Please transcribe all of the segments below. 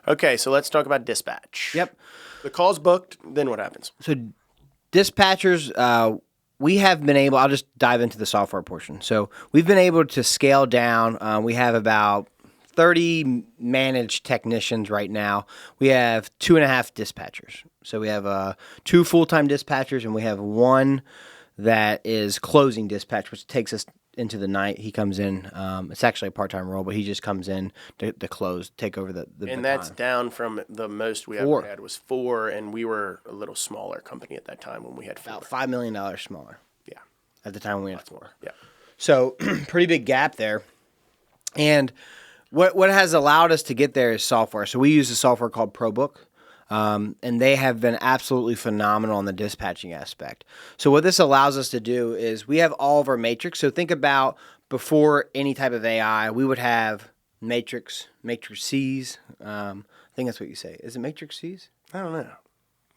Okay, so let's talk about dispatch. Yep. The call's booked, then what happens? So dispatchers, we have been able, I'll just dive into the software portion. So we've been able to scale down. We have about 30 managed technicians right now. We have 2.5 dispatchers. So we have 2 full-time dispatchers, and we have 1 that is closing dispatch, which takes us into the night. He comes in. It's actually a part-time role, but he just comes in to close, take over the And baton. that's down from the most we 4. ever had was 4, and we were a little smaller company at that time when we had 4. About $5 million smaller Yeah. at the time when we had 4. Yeah. So pretty big gap there. And what has allowed us to get there is software. So we use a software called ProBook. And they have been absolutely phenomenal on the dispatching aspect. So what this allows us to do is we have all of our matrix. So think about before any type of AI, we would have matrices. I think that's what you say. Is it matrices? I don't know.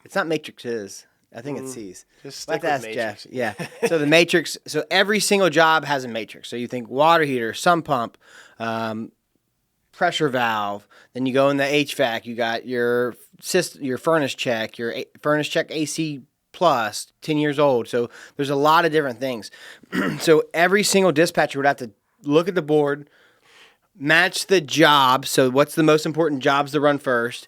It's not matrices. I think it's C's. Just Like stick with that's matrix. Jeff. Yeah. So the matrix. So every single job has a matrix. So you think water heater, sump pump, pressure valve. Then you go in the HVAC. You got your furnace check, furnace check AC plus, 10 years old. So there's a lot of different things. So every single dispatcher would have to look at the board, match the job. So what's the most important jobs to run first?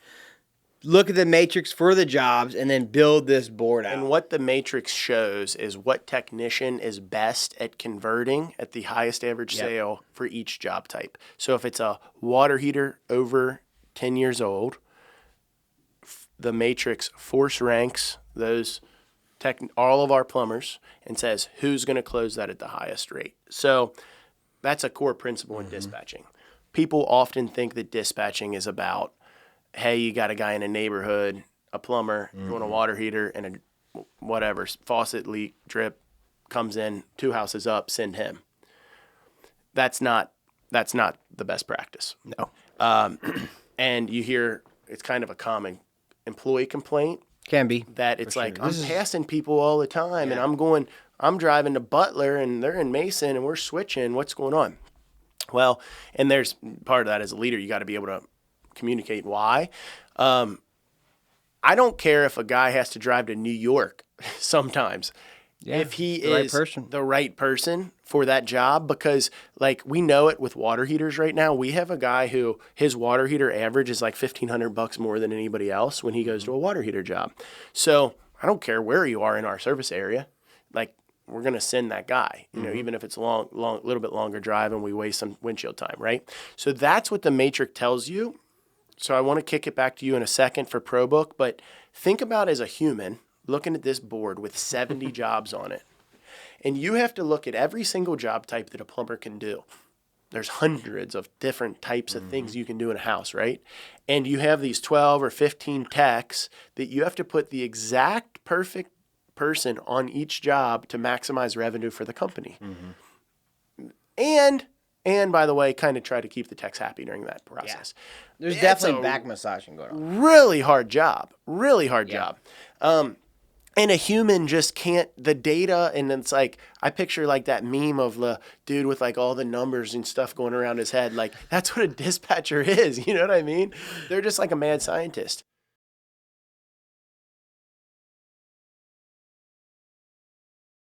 Look at the matrix for the jobs, and then build this board out. And what the matrix shows is what technician is best at converting at the highest average sale for each job type. So if it's a water heater over 10 years old, the matrix force ranks those all of our plumbers and says who's going to close that at the highest rate. So that's a core principle in dispatching. People often think that dispatching is about, hey, you got a guy in a neighborhood, a plumber, doing a water heater, and a whatever, faucet leak, drip, comes in, 2 houses up, send him. That's not the best practice. No. And you hear, it's kind of a common employee complaint. Can be. That it's For like, sure. I'm passing people all the time, and I'm driving to Butler, and they're in Mason, and we're switching. What's going on? Well, and there's part of that as a leader, you got to be able to communicate why. I don't care if a guy has to drive to New York sometimes. Yeah, if he the right is person. the right person for that job, because like we know it with water heaters right now. We have a guy who his water heater average is like $1,500 more than anybody else when he goes to a water heater job. So I don't care where you are in our service area. Like we're going to send that guy, you know, even if it's a little bit longer drive and we waste some windshield time, right? So that's what the matrix tells you. So I want to kick it back to you in a second for ProBook, but think about as a human looking at this board with 70 jobs on it. And you have to look at every single job type that a plumber can do. There's hundreds of different types of things you can do in a house, right? And you have these 12 or 15 techs that you have to put the exact perfect person on each job to maximize revenue for the company. And by the way, kind of try to keep the techs happy during that process. There's It's definitely a back massaging going on. Really hard job. And a human just can't, the data, and it's like, I picture like that meme of the dude with like all the numbers and stuff going around his head. Like, that's what a dispatcher is. You know what I mean? They're just like a mad scientist.